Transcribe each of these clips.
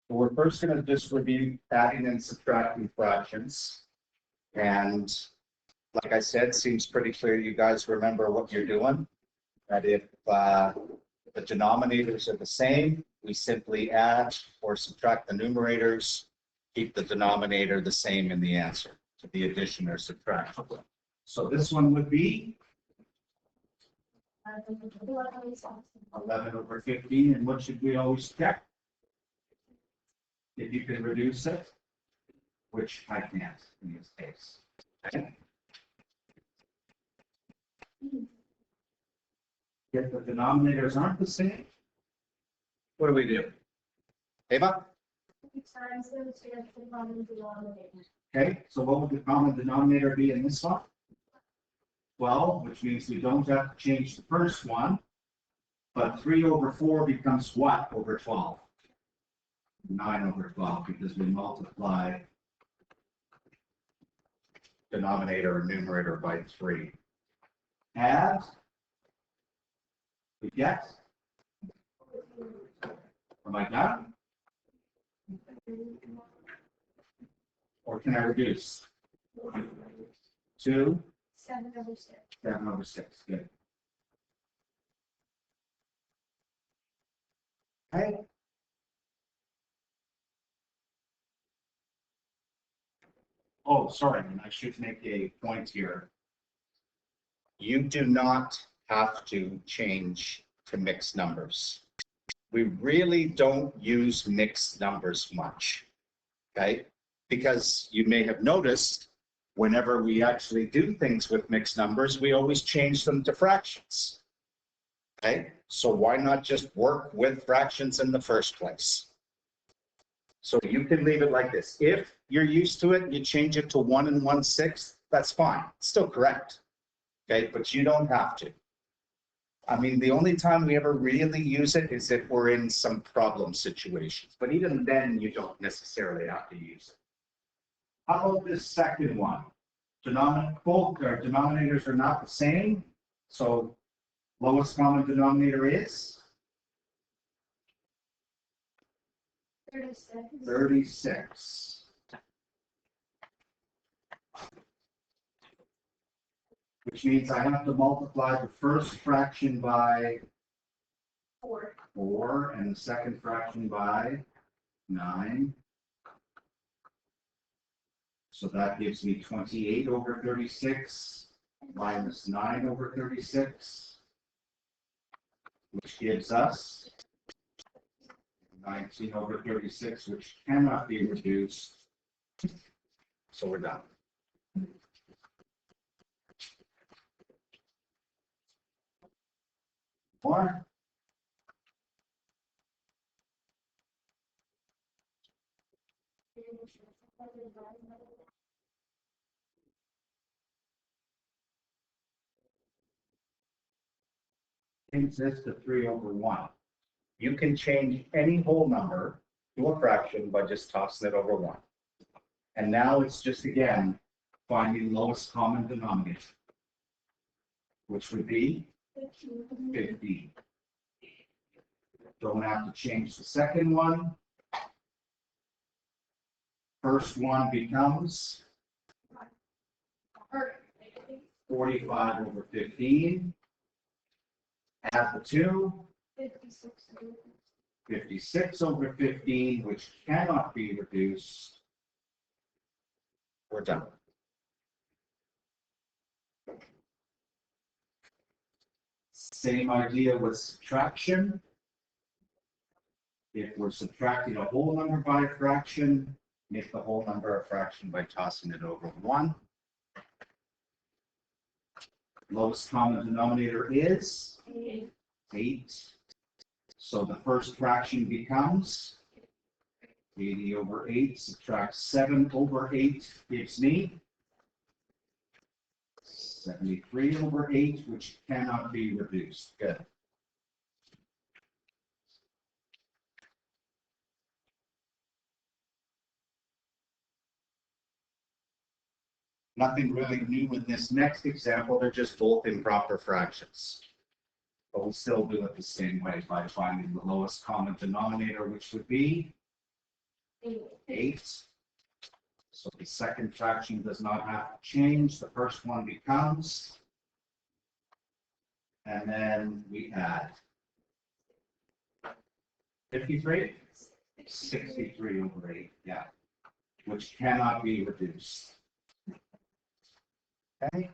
So we're first going to just review adding and subtracting fractions. And like I said, seems pretty clear you guys remember what you're doing. That if the denominators are the same, we simply add or subtract the numerators, keep the denominator the same in the answer to the addition or subtraction. So this one would be 11 over 15, and what should we always check? If you can reduce it, which I can't in this case. Okay. If the denominators aren't the same, what do we do? Eva? Okay, so what would the common denominator be in this one? 12, which means we don't have to change the first one, but 3 over 4 becomes what over 12? 9 over 12, because we multiply denominator and numerator by 3. Add, we get, am I done? Or can I reduce? 2? 7 over 6. 7 over 6, good. Okay. Oh, sorry, and I should make a point here. You do not have to change to mixed numbers. We really don't use mixed numbers much, okay? Because you may have noticed whenever we actually do things with mixed numbers, we always change them to fractions, okay? So why not just work with fractions in the first place? So you can leave it like this. If you're used to it, you change it to 1 1/6, that's fine. It's still correct. Okay, but you don't have to. I mean, the only time we ever really use it is if we're in some problem situations. But even then, you don't necessarily have to use it. How about this second one? Both our denominators are not the same. So lowest common denominator is 36. 36. Which means I have to multiply the first fraction by 4 and the second fraction by 9. So that gives me 28 over 36 minus 9 over 36, which gives us 19 over 36, which cannot be reduced. So we're done. More. Change this to 3 over 1. You can change any whole number to a fraction by just tossing it over 1. And now it's just, again, finding lowest common denominator, which would be 15. Don't have to change the second one. First one becomes 45 over 15. Add the 2. 56 over 15, which cannot be reduced. We're done. Same idea with subtraction. If we're subtracting a whole number by a fraction, make the whole number a fraction by tossing it over 1. Lowest common denominator is 8. So the first fraction becomes 80 over 8, subtract 7 over 8 gives me 73 over 8, which cannot be reduced. Good. Nothing really new in this next example, they're just both improper fractions. But we'll still do it the same way by finding the lowest common denominator, which would be 8. So the second fraction does not have to change. The first one becomes, and then we add 53, 63 over 8, yeah, which cannot be reduced. Okay.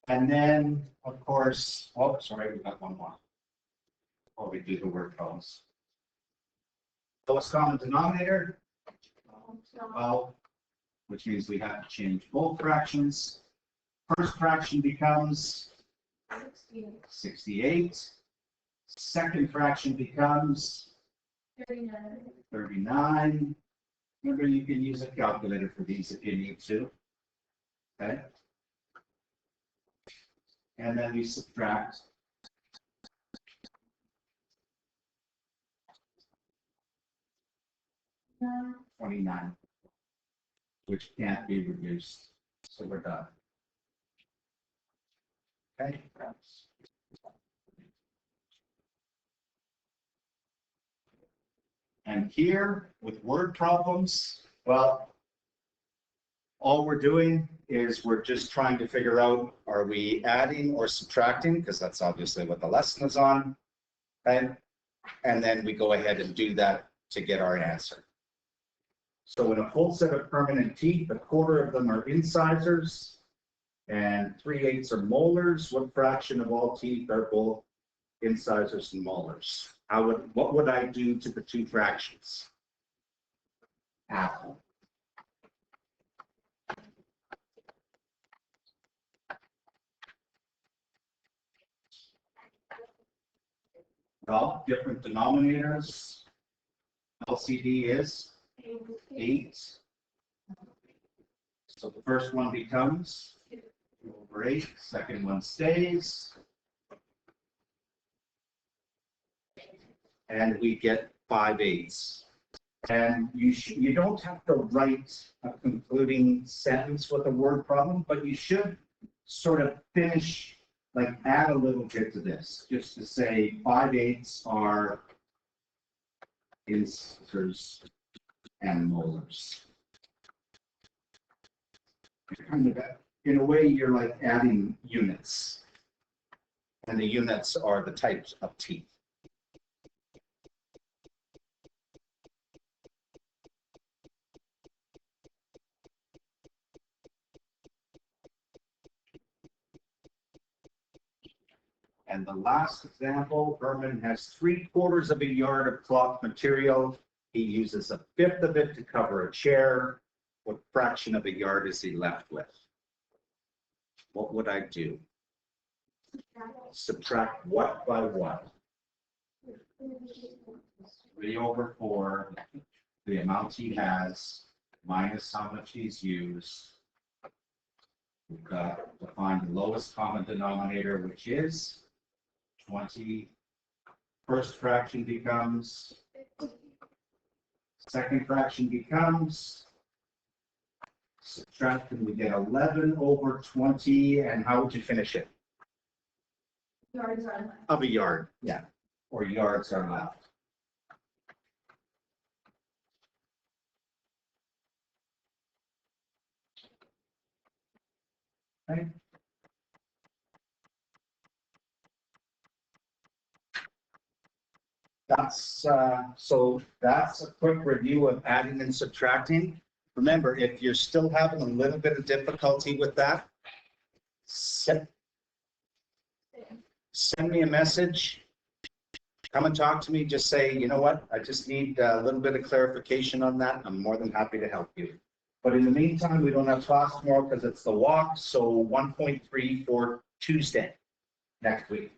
And then, of course, oh, sorry, we got one more. Before we do the word problems. Lowest common denominator, 12, which means we have to change both fractions. First fraction becomes 68. Second fraction becomes 39. Remember, you can use a calculator for these if you need to. Okay. And then we subtract 29, which can't be reduced. So we're done. Okay. And here with word problems, well, all we're doing is we're just trying to figure out, are we adding or subtracting? Because that's obviously what the lesson is on. Okay. And then we go ahead and do that to get our answer. So in a full set of permanent teeth, a quarter of them are incisors and 3/8 are molars. What fraction of all teeth are both incisors and molars? What would I do to the two fractions? Half. Well, different denominators. LCD is 8. So the first one becomes over 8. Second one stays. And we get 5/8. And you don't have to write a concluding sentence with a word problem, but you should sort of finish, like add a little bit to this, just to say 5/8 are incisors and molars. Kind of, in a way, you're like adding units, and the units are the types of teeth. And the last example, Herman has 3/4 of a yard of cloth material. He uses 1/5 of it to cover a chair. What fraction of a yard is he left with? What would I do? Subtract what by what? 3/4, the amount he has, minus how much he's used. We've got to find the lowest common denominator, which is 20. First fraction becomes, second fraction becomes, subtract, and we get 11 over 20. And how would you finish it? Yards are left. Of a yard, yeah, or yards are left. Okay. So that's a quick review of adding and subtracting. Remember, if you're still having a little bit of difficulty with that, send me a message. Come and talk to me. Just say, you know what, I just need a little bit of clarification on that. I'm more than happy to help you. But in the meantime, we don't have class tomorrow because it's the walk. So 1.3 for Tuesday next week.